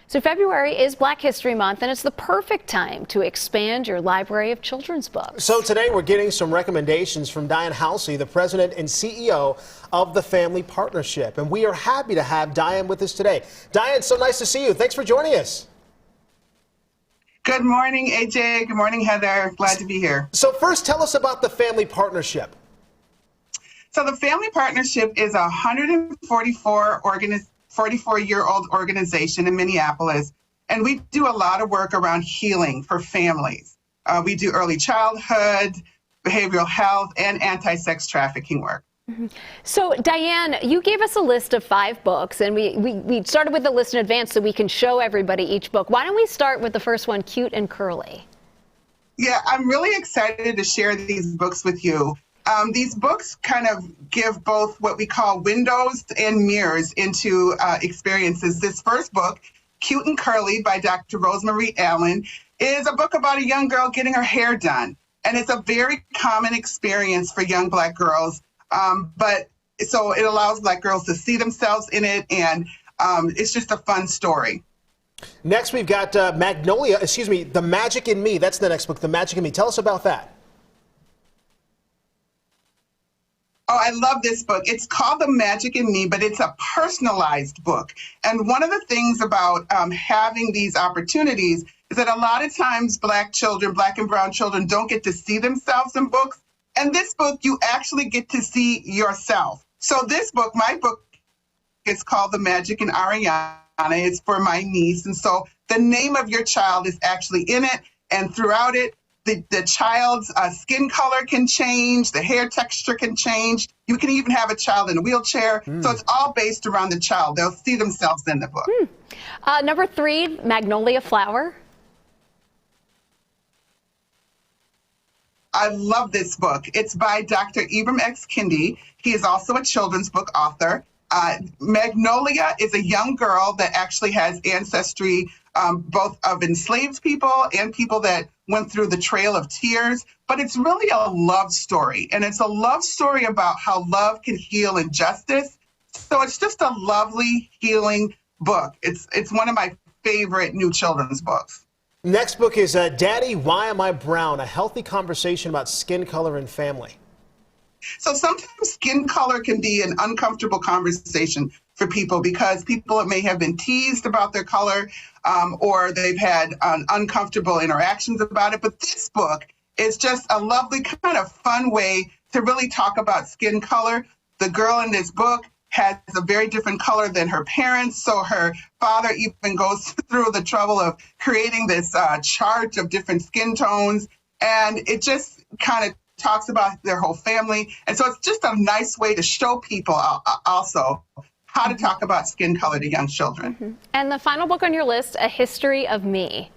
So February is Black History Month, and it's the perfect time to expand your library of children's books. So today we're getting some recommendations from Dianne Haulcy, the president and CEO of the Family Partnership. And we are happy to have Dianne with us today. Dianne, so nice to see you. Thanks for joining us. Good morning, AJ. Good morning, Heather. Glad to be here. So first, tell us about the Family Partnership. So the Family Partnership is a 44-year-old organization in Minneapolis, and we do a lot of work around healing for families. We do early childhood, behavioral health, and anti-sex trafficking work. So, Dianne, you gave us a list of 5 books, and we started with the list in advance so we can show everybody each book. Why don't we start with the first one, Cute and Curly? Yeah, I'm really excited to share these books with you. These books kind of give both what we call windows and mirrors into experiences. This first book, Cute and Curly by Dr. Rosemary Allen, is a book about a young girl getting her hair done. And it's a very common experience for young Black girls. So it allows Black girls to see themselves in it, and it's just a fun story. Next, we've got The Magic in Me. That's the next book, The Magic in Me. Tell us about that. Oh, I love this book. It's called The Magic in Me, but it's a personalized book. And one of the things about having these opportunities is that a lot of times Black children, Black and brown children, don't get to see themselves in books. And this book, you actually get to see yourself. So this book, my book, is called The Magic in Ariana. It's for my niece. And so the name of your child is actually in it. And throughout it, the child's skin color can change, the hair texture can change. You can even have a child in a wheelchair. So it's all based around the child. They'll see themselves in the book. Number 3, Magnolia Flower. I love this book. It's by Dr. Ibram X. Kendi. He is also a children's book author. Magnolia is a young girl that actually has ancestry both of enslaved people and people that went through the Trail of Tears. But it's really a love story. And it's a love story about how love can heal injustice. So it's just a lovely, healing book. It's one of my favorite new children's books. Next book is Daddy, Why Am I Brown? A healthy conversation about skin color and family. So sometimes skin color can be an uncomfortable conversation for people because people may have been teased about their color or they've had uncomfortable interactions about it. But this book is just a lovely kind of fun way to really talk about skin color. The girl in this book has a very different color than her parents. So her father even goes through the trouble of creating this chart of different skin tones. And it just kind of talks about their whole family. And so it's just a nice way to show people also how to talk about skin color to young children. And the final book on your list, A History of Me.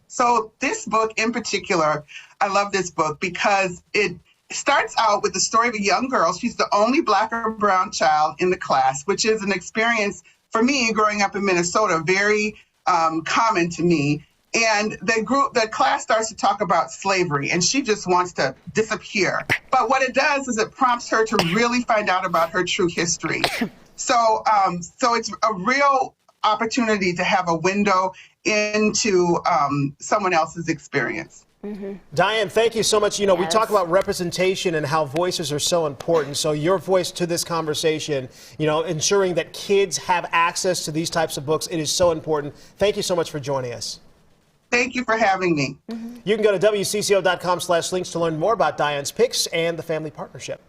So this book in particular, I love this book because it starts out with the story of a young girl. She's the only Black or brown child in the class, which is an experience for me growing up in Minnesota, very common to me. And the class starts to talk about slavery, and she just wants to disappear. But what it does is it prompts her to really find out about her true history. So it's a real opportunity to have a window into someone else's experience. Dianne, thank you so much. You know, we talk about representation and how voices are so important. So your voice to this conversation, you know, ensuring that kids have access to these types of books, it is so important. Thank you so much for joining us. Thank you for having me. You can go to WCCO.com/links to learn more about Dianne's picks and the Family Partnership.